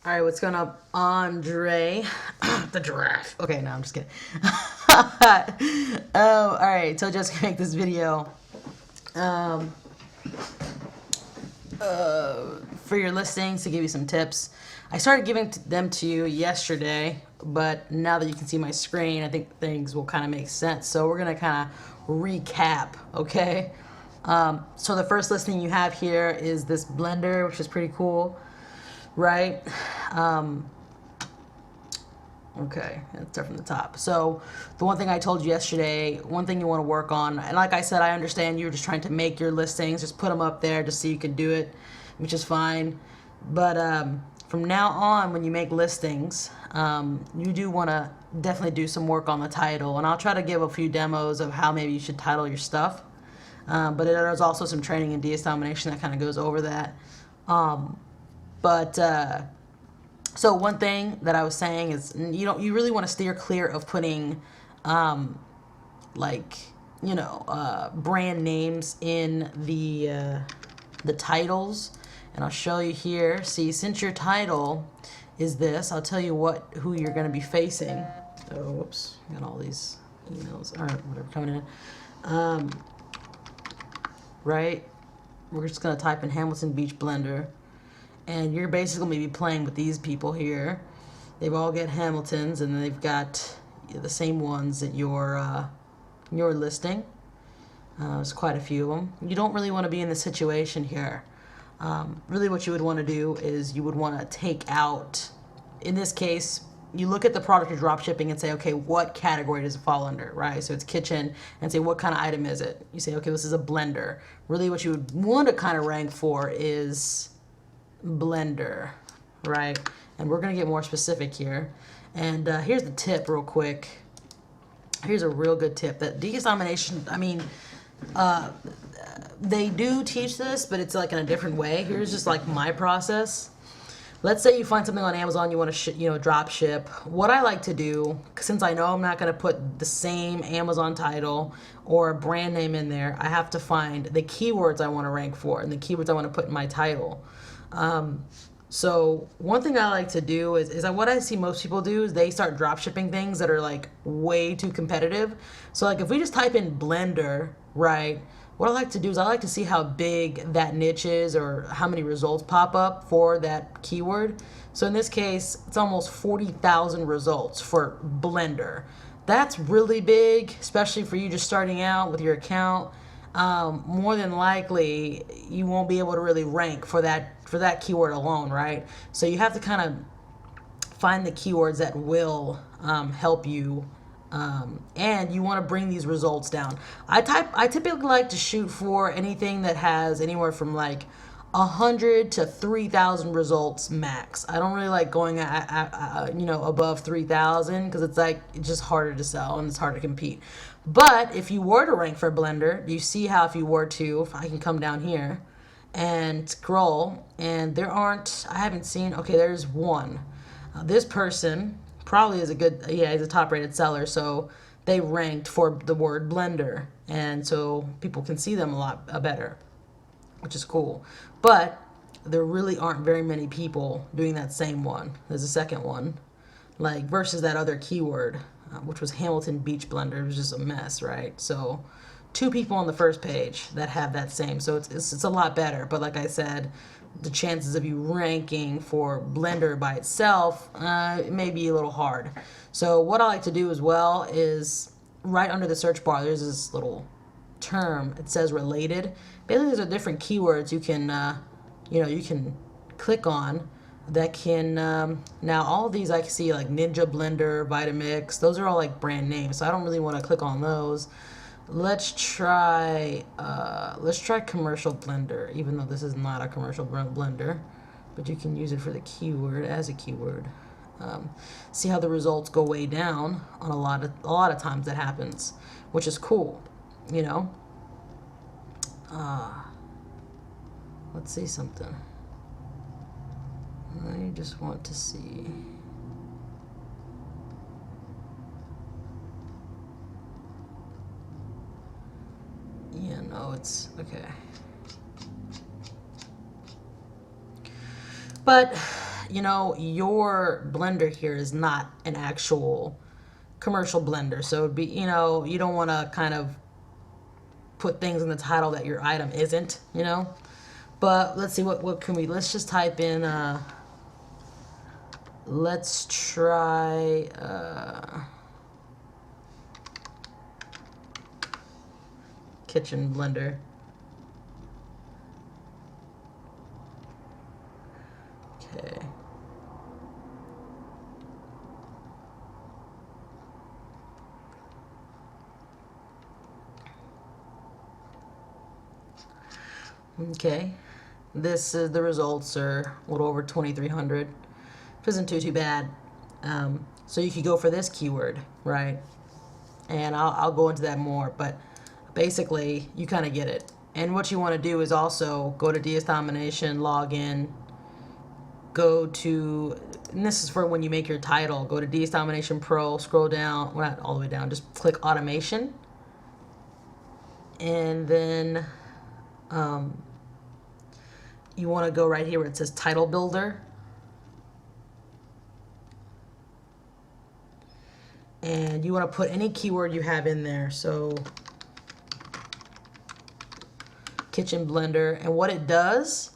All right, what's going on, Andre? The giraffe. Okay, no, I'm just kidding. All right, so just gonna make this video um, for your listings to give you some tips. I started giving them to you yesterday, but now that you can see my screen, I think things will kind of make sense. So we're gonna kind of recap, okay? So the first listing you have here is this blender, which is pretty cool, right? Okay, let's start from the top. So the one thing I told you yesterday, one thing you want to work on, and like I said, I understand you're just trying to make your listings, just put them up there just so you can do it, which is fine. But from now on, when you make listings, you do want to definitely do some work on the title. And I'll try to give a few demos of how maybe you should title your stuff. But there's also some training in DS Domination that kind of goes over that. But so one thing that I was saying is you really want to steer clear of putting like brand names in the titles, and I'll show you here. See, since your title is this, I'll tell you who you're going to be facing. Oh, whoops, got all these emails or whatever coming in. Right, we're just going to type in Hamilton Beach Blender. And you're basically going to be playing with these people here. They've all got Hamiltons, and they've got the same ones that your listing. There's quite a few of them. You don't really want to be in this situation here. Really what you would want to do is you would want to take out, in this case, you look at the product you're drop shipping and say, okay, what category does it fall under, right? So it's kitchen, and say, what kind of item is it? You say, okay, this is a blender. Really what you would want to kind of rank for is blender, right? And we're going to get more specific here. And here's the tip real quick. Here's a real good tip that DS Domination, I mean, they do teach this, but it's like in a different way. Here's just like my process. Let's say you find something on Amazon you want to drop ship. What I like to do, since I know I'm not going to put the same Amazon title or a brand name in there, I have to find the keywords I want to rank for and the keywords I want to put in my title. So one thing I like to do is what I see most people do is they start drop shipping things that are like way too competitive. So like if we just type in blender, right? What I like to do is I like to see how big that niche is or how many results pop up for that keyword. So in this case, it's almost 40,000 results for blender. That's really big, especially for you just starting out with your account. More than likely, you won't be able to really rank for that keyword alone, right? So you have to kind of find the keywords that will help you. And you want to bring these results down. I typically like to shoot for anything that has anywhere from like 100 to 3,000 results max. I don't really like going above 3,000 because it's just harder to sell and it's harder to compete. But if you were to rank for Blender, you see how if I can come down here and scroll, and I haven't seen, okay, there's one. This person probably is he's a top rated seller, so they ranked for the word blender, and so people can see them a lot better, which is cool. But there really aren't very many people doing that same one. There's a second one, like versus that other keyword, which was Hamilton Beach Blender. It was just a mess, right? So 2 people on the first page that have that same, so it's a lot better. But like I said, the chances of you ranking for blender by itself it may be a little hard. So what I like to do as well is right under the search bar there's this little term. It says related. Basically there's different keywords you can you can click on that can now all of these I can see like Ninja Blender, Vitamix, those are all like brand names, so I don't really want to click on those. Let's try commercial blender, even though this is not a commercial blender, but you can use it for the keyword as a keyword. See how the results go way down on a lot of times that happens, which is cool, you know. Let's see something. I just want to see. Yeah, no, it's okay. But you know, your blender here is not an actual commercial blender. So it'd be, you know, you don't want to kind of put things in the title that your item isn't, you know. But let's see, what can we, let's just type in, let's try, kitchen blender. Okay. Okay. This is the results are a little over 2,300. Isn't too bad. So you could go for this keyword, right? And I'll go into that more, but basically you kind of get it. And what you want to do is also go to DS Domination, log in, go to, and this is for when you make your title, go to DS Domination Pro, scroll down, well, not all the way down, just click automation. And then you want to go right here where it says title builder. And you want to put any keyword you have in there. So kitchen blender. And what it does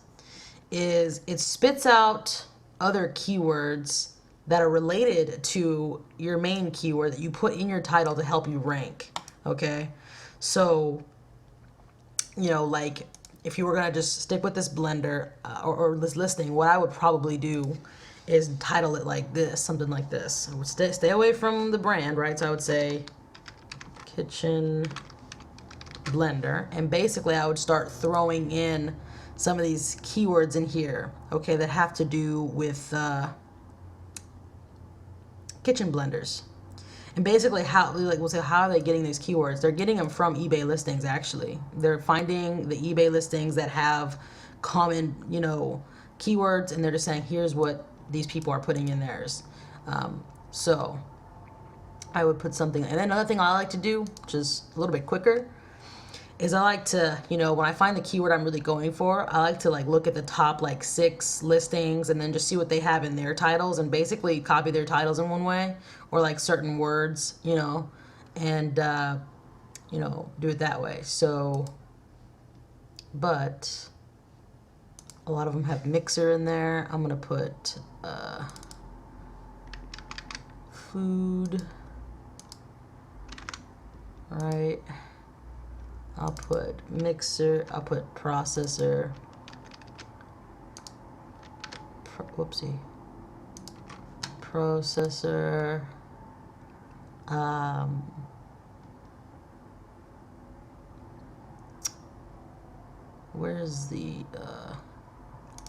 is it spits out other keywords that are related to your main keyword that you put in your title to help you rank. Okay. So, you know, like if you were going to just stick with this blender or this listing, what I would probably do is title it like this, something like this. I would stay away from the brand, right? So I would say kitchen blender, and basically I would start throwing in some of these keywords in here, okay, that have to do with kitchen blenders. And basically how, like, we'll say, how are they getting these keywords? They're getting them from eBay listings, actually. They're finding the eBay listings that have common, you know, keywords, and they're just saying, here's what these people are putting in theirs. So I would put something, and then another thing I like to do, which is a little bit quicker, is I like to, you know, when I find the keyword I'm really going for, I like to like look at the top like 6 listings and then just see what they have in their titles and basically copy their titles in one way, or like certain words, you know, and you know, do it that way. So, but a lot of them have mixer in there. I'm gonna put food, right? I'll put mixer, I'll put processor, whoopsie, processor, where's the,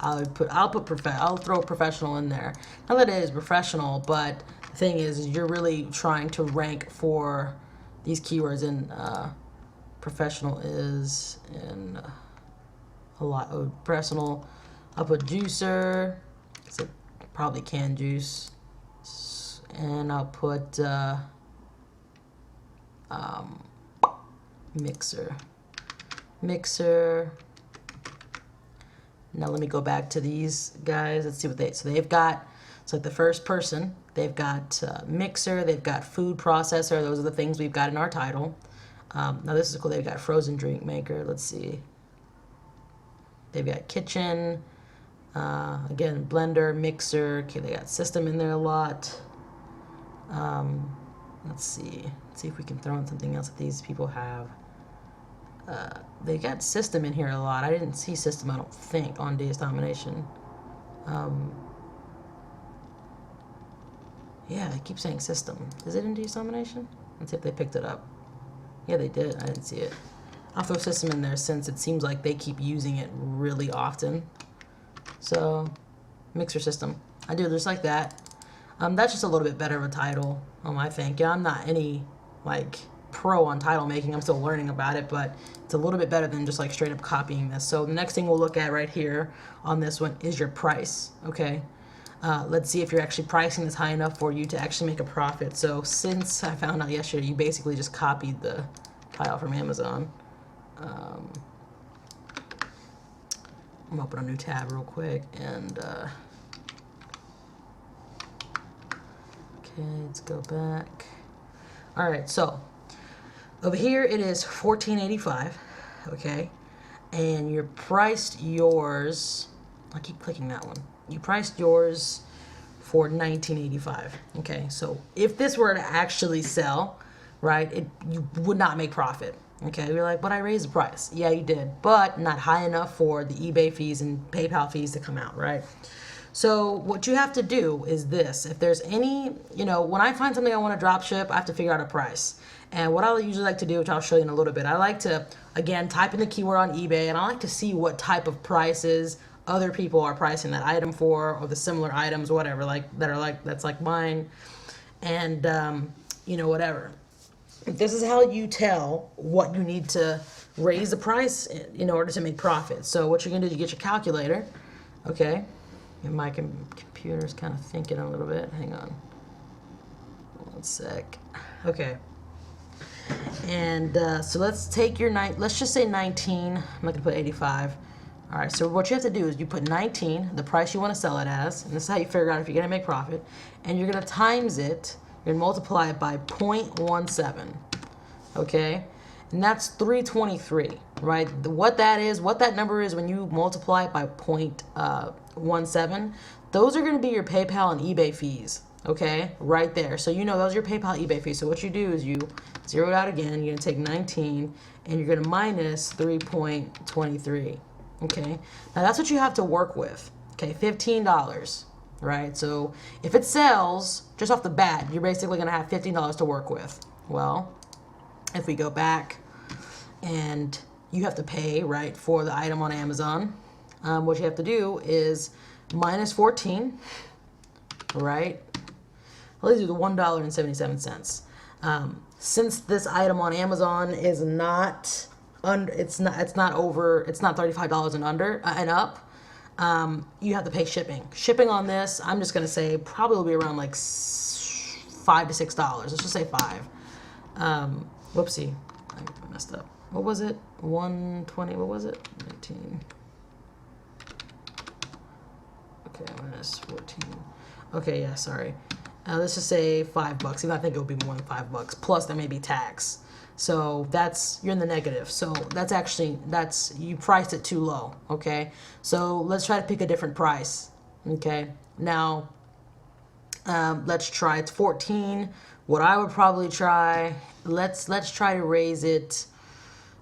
I'll throw professional in there. Now that it is professional, but the thing is you're really trying to rank for these keywords, and professional is in a lot of personal. I'll put juicer, so probably canned juice, and I'll put mixer. Now let me go back to these guys. Let's see what they've got. So like the first person, they've got mixer, they've got food processor. Those are the things we've got in our title. Now this is cool. They've got frozen drink maker. Let's see. They've got kitchen. Again, blender, mixer. Okay, they got system in there a lot. Let's see. Let's see if we can throw in something else that these people have. They got system in here a lot. I didn't see system, I don't think, on DS Domination. Yeah, they keep saying system. Is it in DS Domination? Let's see if they picked it up. Yeah, they did. I didn't see it. I'll throw system in there since it seems like they keep using it really often. So, mixer system. I do just like that. That's just a little bit better of a title, I think. Yeah, I'm not any, like, pro on title making. I'm still learning about it, but it's a little bit better than just, like, straight up copying this. So, the next thing we'll look at right here on this one is your price, okay? Let's see if you're actually pricing this high enough for you to actually make a profit. So since I found out yesterday, you basically just copied the tile from Amazon. I'm gonna open a new tab real quick, and Okay, let's go back. All right, so over here it is $14.85, okay, and you priced yours. I keep clicking that one. You priced yours for $19.85. Okay, so if this were to actually sell, right, you would not make profit. Okay, you're like, but I raised the price. Yeah, you did, but not high enough for the eBay fees and PayPal fees to come out, right? So what you have to do is this. If there's any, when I find something I want to drop ship, I have to figure out a price. And what I usually like to do, which I'll show you in a little bit, I like to, again, type in the keyword on eBay, and I like to see what type of prices other people are pricing that item for, or the similar items, whatever, that's like mine, and whatever. This is how you tell what you need to raise the price in order to make profit. So what you're gonna do is you get your calculator, okay? And my computer's kind of thinking a little bit. Hang on, 1 sec. Okay. And so let's take your let's just say 19. I'm not gonna put 85. All right, so what you have to do is you put 19, the price you want to sell it as, and this is how you figure out if you're going to make profit, and you're going to times it, you're going to multiply it by 0.17, okay? And that's 323, right? What that number is when you multiply it by 0.17, those are going to be your PayPal and eBay fees, okay? Right there. So those are your PayPal eBay fees. So what you do is you zero it out again, you're going to take 19, and you're going to minus 3.23. Okay, now that's what you have to work with. Okay, $15, right? So if it sells, just off the bat, you're basically gonna have $15 to work with. Well, if we go back and you have to pay, right, for the item on Amazon, what you have to do is minus 14, right? Let's do the $1.77. Since this item on Amazon is not it's not $35 and under and up, you have to pay shipping. Shipping on this, I'm just gonna say probably will be around like $5 to $6. Let's just say 5. Whoopsie, I messed up. What was it? 120. What was it? 19. Okay, minus 14. Okay, yeah, sorry. Let's just say $5. Even I think it would be more than $5. Plus there may be tax. So you're in the negative. So you priced it too low, okay? So let's try to pick a different price, okay? Now, let's try, it's 14. What I would probably try, let's try to raise it,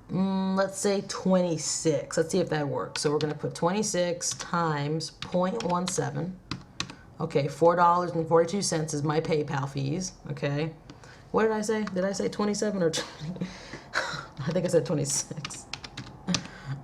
let's say 26. Let's see if that works. So we're gonna put 26 times 0.17. Okay, $4.42 is my PayPal fees, okay? What did I say? Did I say 27 or 20? I think I said 26.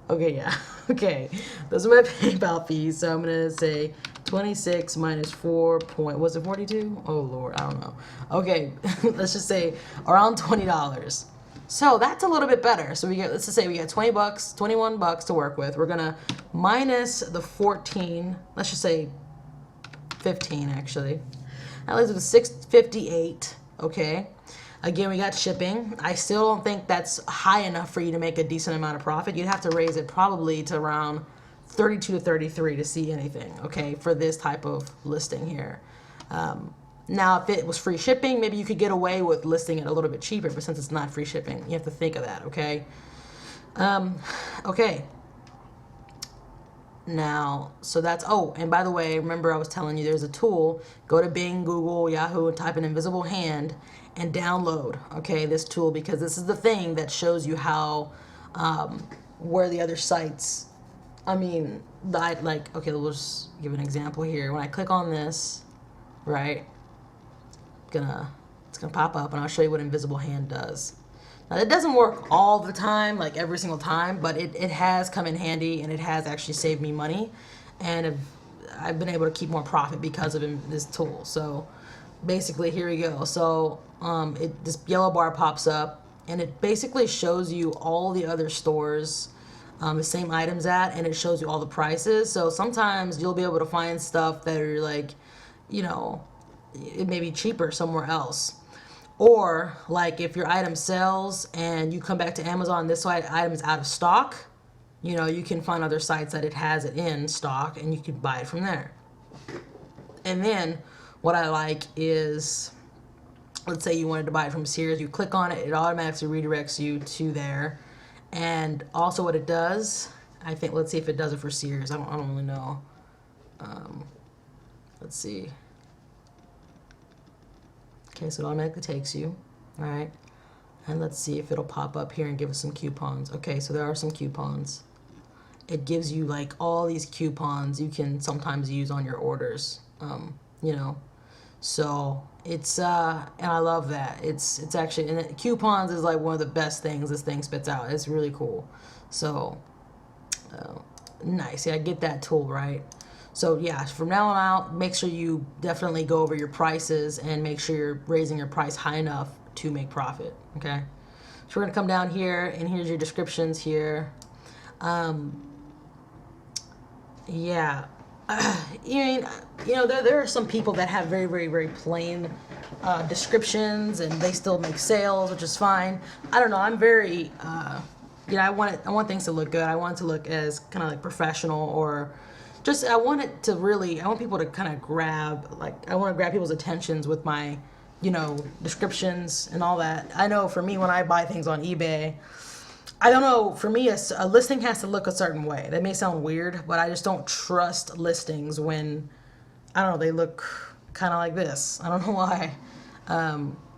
Okay, yeah. Okay. Those are my PayPal fees. So I'm going to say 26 minus 4 was it 42? Oh, Lord. I don't know. Okay. Let's just say around $20. So that's a little bit better. So let's just say we get $20, $21 to work with. We're going to minus the 14. Let's just say 15, actually. That leaves us with $6.58. Okay. Again, we got shipping. I still don't think that's high enough for you to make a decent amount of profit. You'd have to raise it probably to around 32 to 33 to see anything, okay, for this type of listing here. Now, if it was free shipping, maybe you could get away with listing it a little bit cheaper, but since it's not free shipping, you have to think of that, okay? Okay. Now, so that's, and by the way, remember I was telling you there's a tool. Go to Bing, Google, Yahoo, and type in invisible hand and download, okay, this tool, because this is the thing that shows you how, where the other sites, okay, we'll just give an example here. When I click on this, right, it's gonna pop up and I'll show you what invisible hand does. Now, it doesn't work all the time, like every single time, but it has come in handy and it has actually saved me money. And I've been able to keep more profit because of this tool. So basically, here we go. So this yellow bar pops up and it basically shows you all the other stores the same items at, and it shows you all the prices. So sometimes you'll be able to find stuff that are like, it may be cheaper somewhere else. Or like if your item sells and you come back to Amazon, this item is out of stock, you can find other sites that it has it in stock and you can buy it from there. And then what I like is let's say you wanted to buy it from Sears, you click on it, it automatically redirects you to there. And also what it does, I think, let's see if it does it for Sears. I don't really know. Let's see. Okay, so it automatically takes you, all right? And let's see if it'll pop up here and give us some coupons. Okay, so there are some coupons. It gives you like all these coupons you can sometimes use on your orders, you know. So it's and I love that. It's actually, and coupons is like one of the best things this thing spits out. It's really cool. So nice. Yeah, get that tool right. So yeah, from now on out, make sure you definitely go over your prices and make sure you're raising your price high enough to make profit. Okay. So we're gonna come down here, and here's your descriptions here. Yeah. You know, there are some people that have very, very, very plain descriptions, and they still make sales, which is fine. I don't know. I'm very, you know, I want things to look good. I want it to look as kind of like professional, or just I want people to kind of I want to grab people's attentions with my, you know, descriptions and all that. I know for me, when I buy things on eBay, I don't know, for me, a listing has to look a certain way. That may sound weird, but I just don't trust listings when, I don't know, they look kind of like this. I don't know why.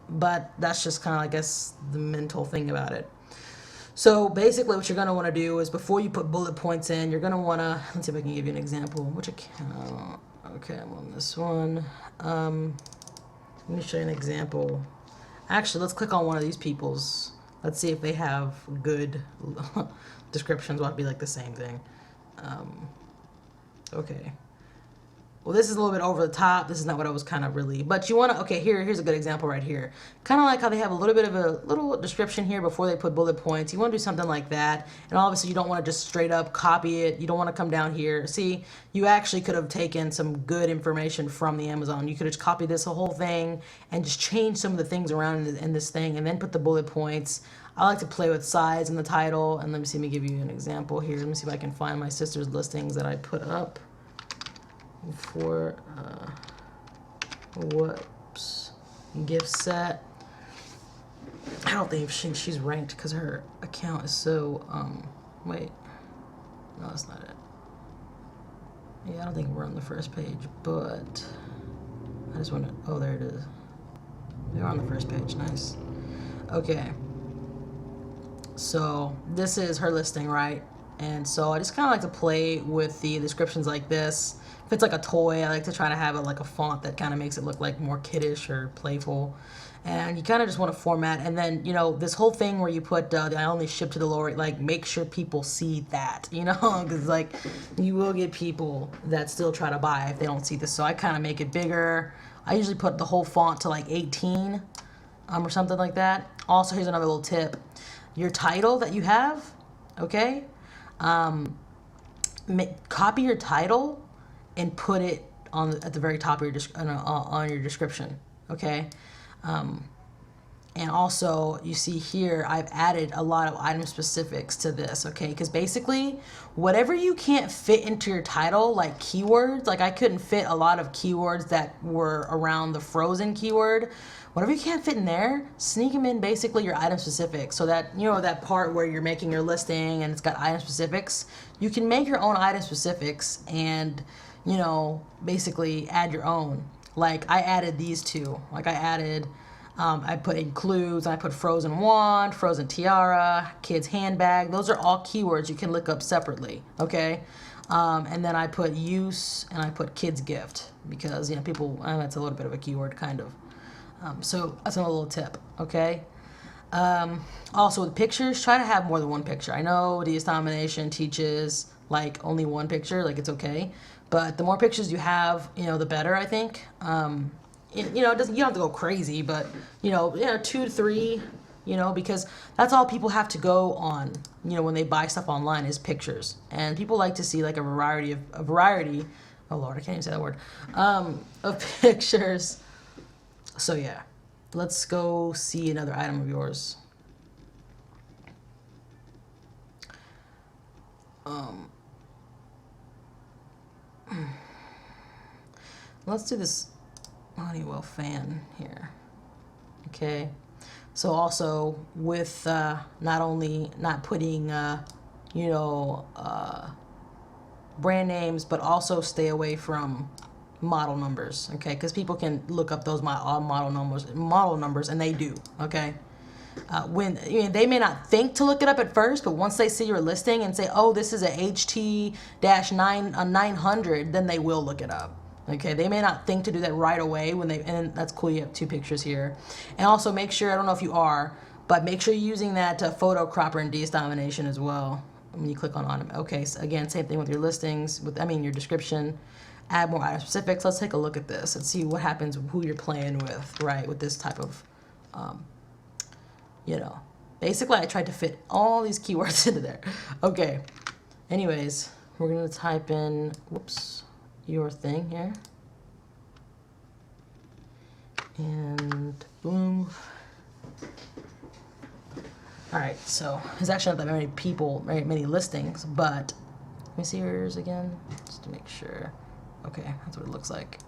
But that's just kind of, I guess, the mental thing about it. So basically what you're going to want to do is, before you put bullet points in, you're going to want to, let's see if I can give you an example. Which account? Okay, I'm on this one. Let me show you an example. Actually, let's click on one of these people's. Let's see if they have good descriptions. Well, it'd be like the same thing. Okay. Well, this is a little bit over the top. This is not what I was kind of really, but you want to, okay, here's a good example right here. Kind of like how they have a little bit of a little description here before they put bullet points. You want to do something like that. And obviously you don't want to just straight up copy it. You don't want to come down here. See, you actually could have taken some good information from the Amazon. You could have just copied this whole thing and just change some of the things around in this thing, and then put the bullet points. I like to play with size in the title. And let me give you an example here. Let me see if I can find my sister's listings that I put up for whoops, gift set. I don't think she's ranked because her account is so wait, no, that's not it. Yeah, I don't think we're on the first page, but I just want to, oh, there it is. We're on the first page. Nice. Okay, so this is her listing, right? And so I just kind of like to play with the descriptions like this. If it's like a toy, I like to try to have like a font that kind of makes it look like more kiddish or playful. And you kind of just want to format. And then, you know, this whole thing where you put I only ship to the lower, like, make sure people see that, you know, because like you will get people that still try to buy if they don't see this. So I kind of make it bigger. I usually put the whole font to like 18 or something like that. Also, here's another little tip. Your title that you have, okay, copy your title and put it at the very top of your on your description, okay? And also, you see here, I've added a lot of item specifics to this, okay? Because basically, whatever you can't fit into your title, like keywords, like I couldn't fit a lot of keywords that were around the frozen keyword. Whatever you can't fit in there, sneak them in basically your item specifics. So that, you know, that part where you're making your listing and it's got item specifics, you can make your own item specifics and, you know, basically add your own. Like I added these two. Like I put includes, and I put frozen wand, frozen tiara, kids handbag. Those are all keywords you can look up separately, okay? And then I put use, and I put kids gift because, you know, people, that's a little bit of a keyword kind of. So that's a little tip, okay? Also with pictures, try to have more than one picture. I know DS Domination teaches like only one picture, like it's okay. But the more pictures you have, you know, the better, I think. You know, you don't have to go crazy, but, you know, 2 to 3, you know, because that's all people have to go on, you know, when they buy stuff online is pictures. And people like to see like a variety, oh Lord, I can't even say that word, of pictures. So yeah, let's go see another item of yours. Let's do this Honeywell fan here. Okay. So also with not only not putting, you know, brand names, but also stay away from model numbers, okay? Because people can look up those model numbers, and they do, okay? When you know, they may not think to look it up at first, but once they see your listing and say, "Oh, this is a HT-900," then they will look it up. Okay, they may not think to do that right away when they, and that's cool. You have 2 pictures here, and also make sure, I don't know if you are, but make sure you're using that photo cropper and de-domination as well when you click on. Okay, so again, same thing with your listings, your description. Add more item specifics. Let's take a look at this and see what happens, who you're playing with, right? With this type of, you know, basically I tried to fit all these keywords into there. Okay. Anyways, we're gonna type in, whoops, your thing here, and boom. All right, so there's actually not that many people, very many listings, but let me see yours again, just to make sure. Okay, that's what it looks like.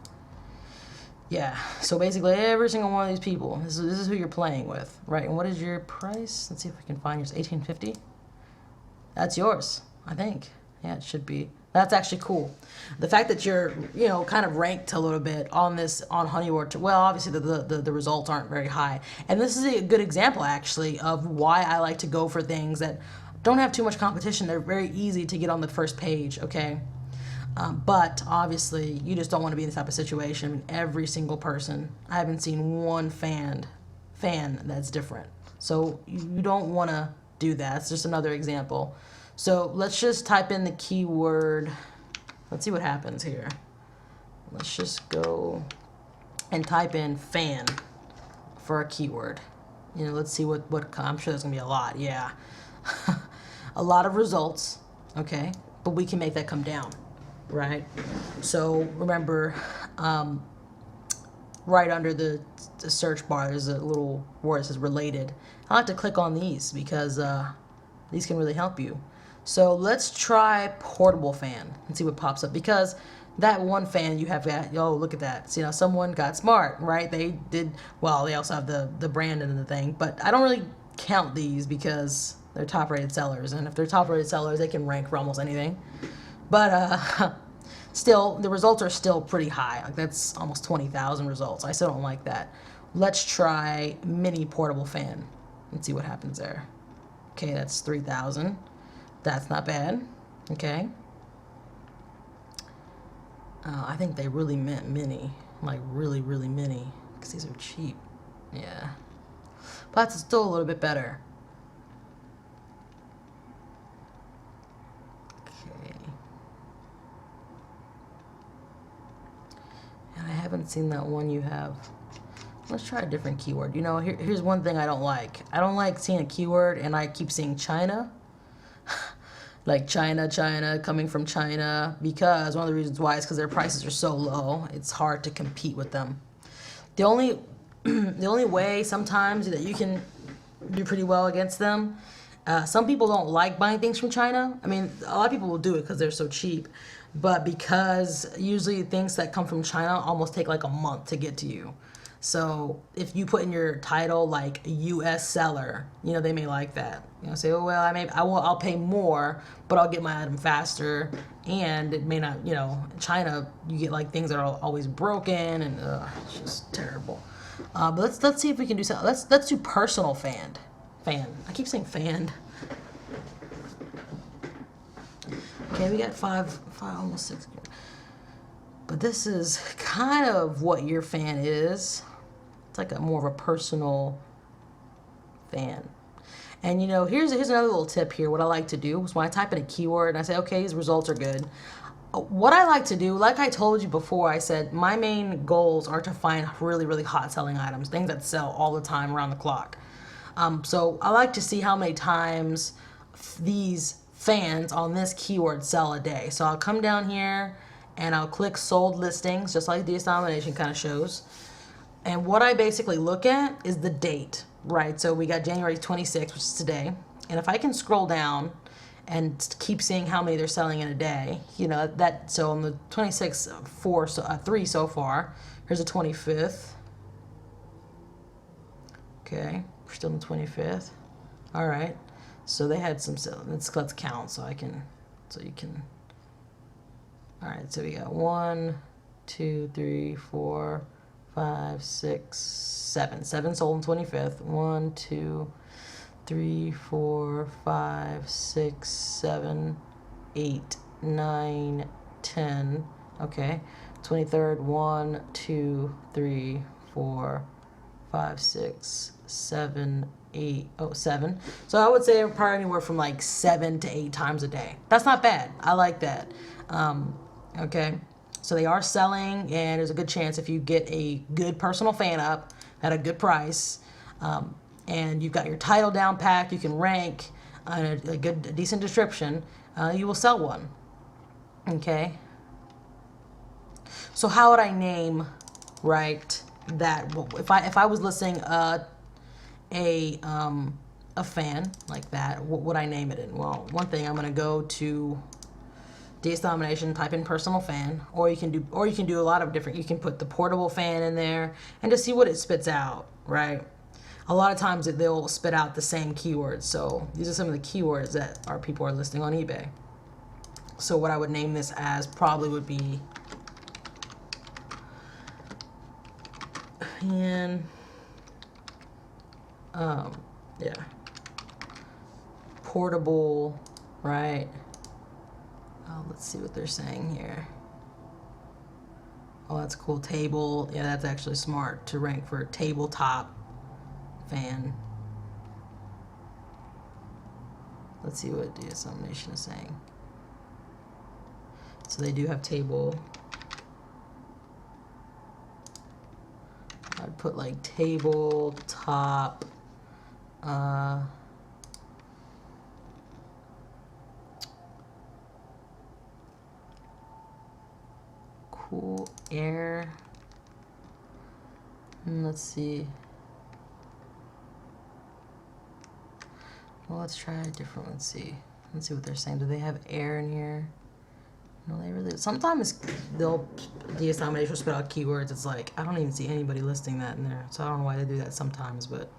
Yeah, so basically every single one of these people, this is who you're playing with, right? And what is your price? Let's see if we can find yours. $18.50. That's yours, I think. Yeah, it should be. That's actually cool. The fact that you're, you know, kind of ranked a little bit on this, on Honeyboard, well, obviously the results aren't very high. And this is a good example, actually, of why I like to go for things that don't have too much competition. They're very easy to get on the first page, okay? But obviously, you just don't want to be in this type of situation. Every single person, I haven't seen one fan that's different. So you don't want to do that. It's just another example. So let's just type in the keyword. Let's see what happens here. Let's just go and type in fan for a keyword. You know, let's see what I'm sure there's gonna be a lot. Yeah, a lot of results. Okay, but we can make that come down. Right, so remember, right under the search bar, there's a little word that says related. I like to click on these because these can really help you. So let's try portable fan and see what pops up, because that one fan you have, oh, look at that. So, you know, someone got smart, right? They did, well, they also have the brand and the thing, but I don't really count these because they're top rated sellers, and if they're top rated sellers, they can rank for almost anything. But still, the results are still pretty high. Like, that's almost 20,000 results. I still don't like that. Let's try mini portable fan and see what happens there. Okay, that's 3,000. That's not bad. Okay. I think they really meant mini, like really, really mini, because these are cheap. Yeah. But that's still a little bit better. And I haven't seen that one you have. Let's try a different keyword. You know, here's one thing I don't like. I don't like seeing a keyword and I keep seeing China. Like China, coming from China, because one of the reasons why is because their prices are so low. It's hard to compete with them. The only way sometimes that you can do pretty well against them, some people don't like buying things from China. I mean, a lot of people will do it because they're so cheap. But because usually things that come from China almost take like a month to get to you. So if you put in your title like U.S. seller, you know, they may like that. You know, say, oh well, I'll pay more, but I'll get my item faster, and it may not. You know, in China you get like things that are always broken, and it's just terrible. But let's see if we can do something. Let's do personal fan. I keep saying fan. Okay, we got five, almost 6. But this is kind of what your fan is. It's like more of a personal fan. And you know, here's another little tip here. What I like to do is when I type in a keyword and I say, okay, these results are good. What I like to do, like I told you before, I said my main goals are to find really, really hot selling items, things that sell all the time around the clock. So I like to see how many times these fans on this keyword sell a day. So I'll come down here and I'll click sold listings, just like de-domination kind of shows. And what I basically look at is the date, right? So we got January 26th, which is today. And if I can scroll down and keep seeing how many they're selling in a day, you know, that, so on the 26th, 3 so far. Here's the 25th. Okay, we're still on the 25th. All right, so they had some sales. Let's count so you can. All right, so we got 1, 2, 3, 4, 5, 6, 7. 7 sold on 25th. 1, 2, 3, 4, 5, 6, 7, 8, 9, 10. Okay. 23rd, 1, 2, 3, 4, 5, 6, 7, 8. Oh, 7. So I would say probably anywhere from like 7 to 8 times a day. That's not bad. I like that. Okay. So they are selling, and there's a good chance if you get a good personal fan up at a good price, and you've got your title down packed, you can rank a decent description, you will sell one. Okay. So how would I name, right, that? If I was listing a fan like that, what would I name it in? Well, one thing, I'm gonna go to DS Domination, type in personal fan, or you can do a lot of different. You can put the portable fan in there and just see what it spits out, right? A lot of times they'll spit out the same keywords. So these are some of the keywords that people are listing on eBay. So what I would name this as probably would be fan, yeah, portable, right? Let's see what they're saying here. Oh, that's cool. Table. Yeah, that's actually smart to rank for tabletop fan. Let's see what DS Domination is saying. So they do have table. I'd put like tabletop. Cool air. And let's see. Well, let's try a different one. Let's see what they're saying. Do they have air in here? No, they really. Sometimes DS Domination will spit out keywords. It's like I don't even see anybody listing that in there. So I don't know why they do that sometimes, but.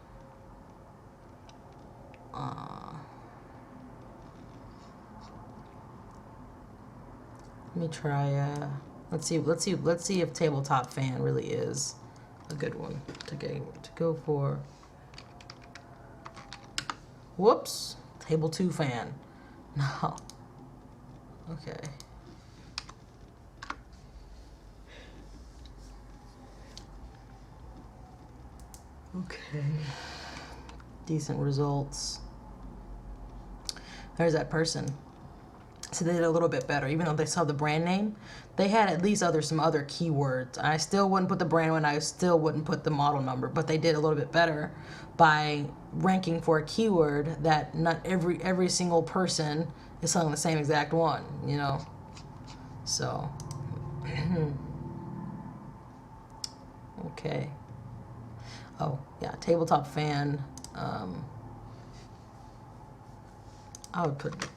Let me try. Let's see if tabletop fan really is a good one to go for. Whoops, table 2 fan. No. Okay. Okay. Decent results. There's that person. So they did a little bit better, even though they saw the brand name. They had at least some other keywords. I still wouldn't put the brand one. I still wouldn't put the model number, but they did a little bit better by ranking for a keyword that not every single person is selling the same exact one. You know, so okay. Oh yeah, tabletop fan. I would put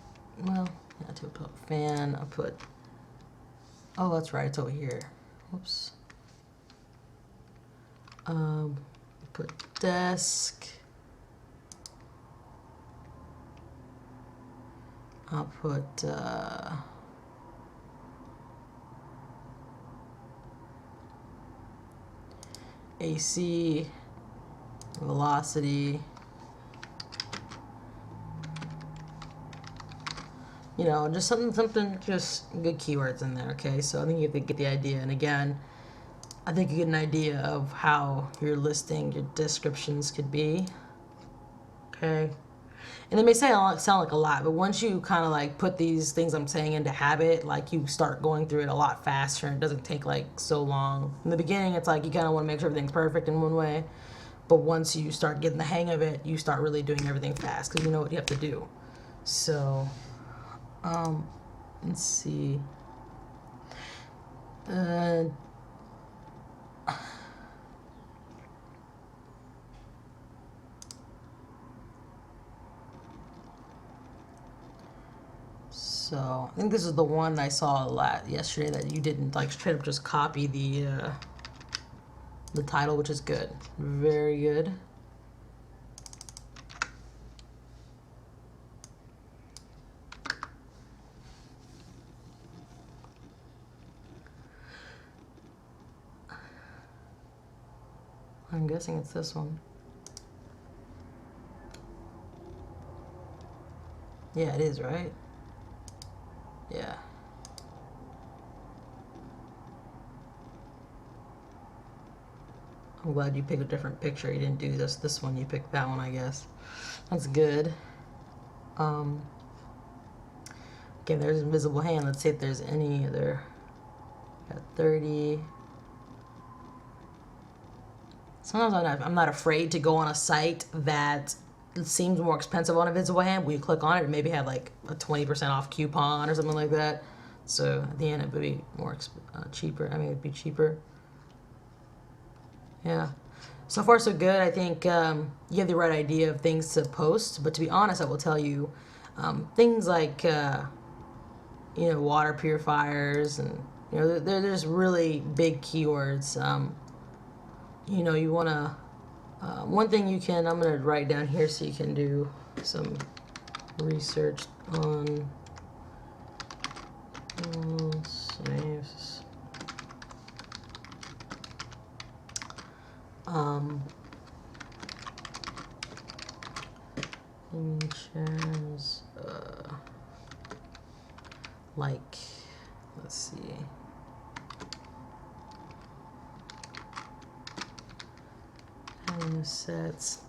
well. Yeah, tabletop fan. I'll put. Oh, that's right. It's over here. Whoops. Put desk. I'll put. AC. Velocity. You know, just just good keywords in there, okay? So I think you have to get the idea. And again, I think you get an idea of how your listing, your descriptions could be, okay? And it may sound like a lot, but once you kind of like put these things I'm saying into habit, like you start going through it a lot faster and it doesn't take like so long. In the beginning, it's like you kind of want to make sure everything's perfect in one way. But once you start getting the hang of it, you start really doing everything fast because you know what you have to do. So... let's see. So I think this is the one I saw a lot yesterday that you didn't like straight up just copy the title, which is good, very good. I'm guessing it's this one. Yeah, it is, right? Yeah. I'm glad you picked a different picture. You didn't do this one. You picked that one, I guess. That's good. Okay, there's invisible hand. Let's see if there's any other. Got 30. Sometimes I'm not afraid to go on a site that seems more expensive on invisible hand. When you click on it, it maybe have like a 20% off coupon or something like that. So at the end, it would be more cheaper. I mean, it'd be cheaper. Yeah. So far, so good. I think you have the right idea of things to post. But to be honest, I will tell you, things like water purifiers, and they're just really big keywords. You want to. One thing you can. I'm gonna write down here so you can do some research on saves. Insurance, like, let's see. Sets,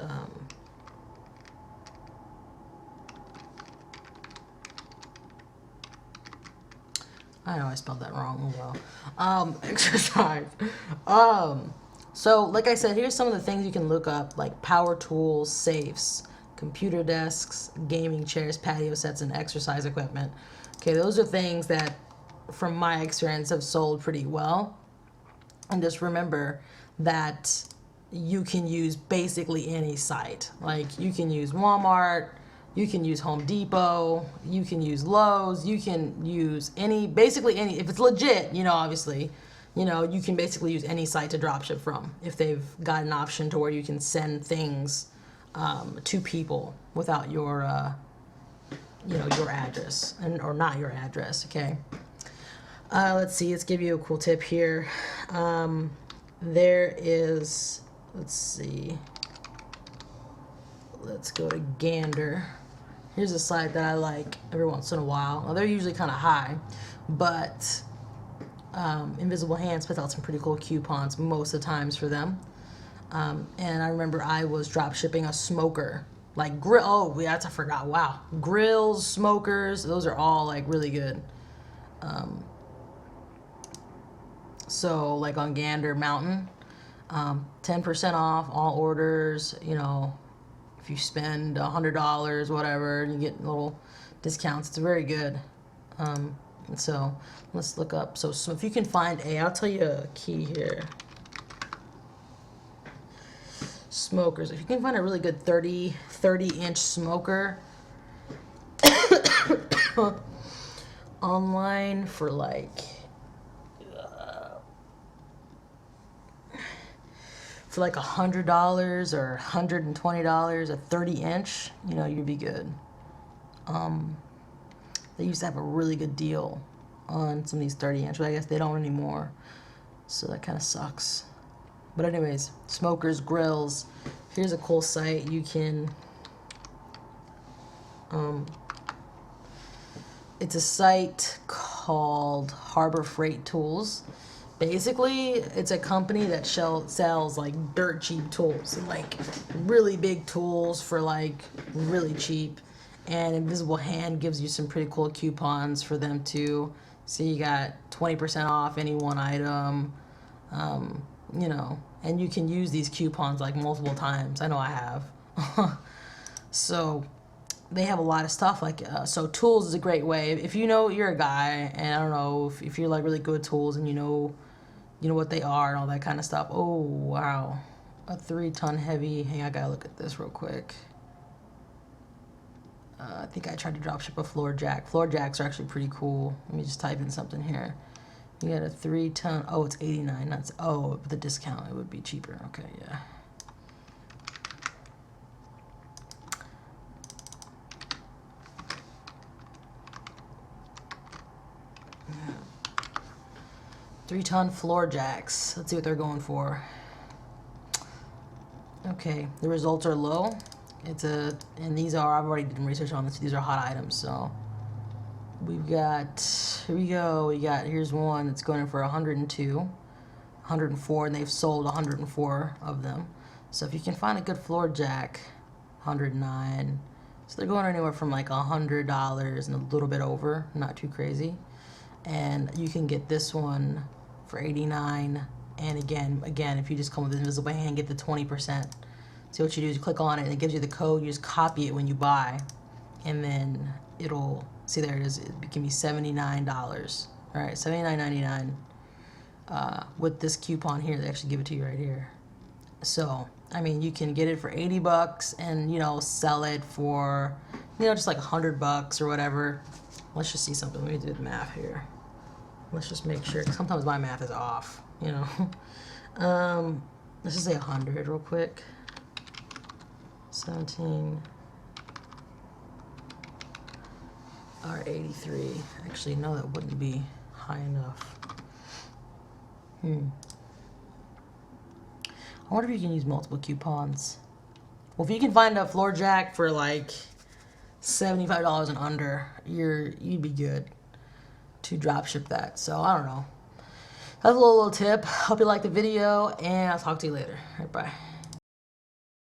I know I spelled that wrong. Well, exercise. So like I said, here's some of the things you can look up, like power tools, safes, computer desks, gaming chairs, patio sets, and exercise equipment. Okay, those are things that, from my experience, have sold pretty well. And just remember that you can use basically any site. Like, you can use Walmart, you can use Home Depot, you can use Lowe's, you can use basically any, if it's legit, obviously, you can basically use any site to dropship from if they've got an option to where you can send things to people without your, your address, or not your address, okay? Let's see, let's give you a cool tip here. There is, let's see, let's go to Gander. Here's a site that I like every once in a while. Well, they're usually kind of high, but Invisible Hands puts out some pretty cool coupons most of the times for them. And I remember I was drop shipping a smoker, like grill. Oh, yeah, I forgot. Wow, grills, smokers, those are all like really good. So like on Gander Mountain, 10% off all orders. If you spend $100, whatever, you get little discounts. It's very good. So let's look up. So if you can find I'll tell you a key here. Smokers. If you can find a really good 30-inch smoker online for like $100 or $120, a 30-inch, you'd be good. They used to have a really good deal on some of these 30-inch, but I guess they don't anymore. So that kind of sucks. But anyways, smokers, grills. Here's a cool site. You can, it's a site called Harbor Freight Tools. Basically, it's a company that sells like dirt cheap tools, like really big tools for like really cheap. And Invisible Hand gives you some pretty cool coupons for them too. So you got 20% off any one item, and you can use these coupons like multiple times. I know I have. So they have a lot of stuff like, so tools is a great way. If you're a guy, and I don't know, if you're like really good at tools and you know what they are and all that kind of stuff. Oh, wow. A 3-ton heavy. Hey, I gotta look at this real quick. I think I tried to drop ship a floor jack. Floor jacks are actually pretty cool. Let me just type in something here. You got a 3-ton. Oh, it's 89. That's with the discount, it would be cheaper. Okay, yeah. Yeah. 3-ton floor jacks. Let's see what they're going for. Okay, the results are low. And these are, I've already done research on this. These are hot items, so we've got, here we go. Here's one that's going in for 102, 104, and they've sold 104 of them. So if you can find a good floor jack, 109. So they're going anywhere from like $100 and a little bit over, not too crazy. And you can get this one for 89. And again, if you just come with the invisible hand, get the 20%. So what you do is you click on it and it gives you the code. You just copy it when you buy, and then it'll, see there it is. It can be $79. All right, $79.99. With this coupon here, they actually give it to you right here. So I mean, you can get it for $80 and, you know, sell it for, you know, just like $100 or whatever. Let's just see something. Let me do the math here. Let's just make sure. Sometimes my math is off, you know. Let's just say 100 real quick. 17 or 83. Actually, no, that wouldn't be high enough. I wonder if you can use multiple coupons. Well, if you can find a floor jack for like $75 and under, you'd be good to drop ship that. So I don't know. That's a little tip. Hope you liked the video, and I'll talk to you later. All right, bye.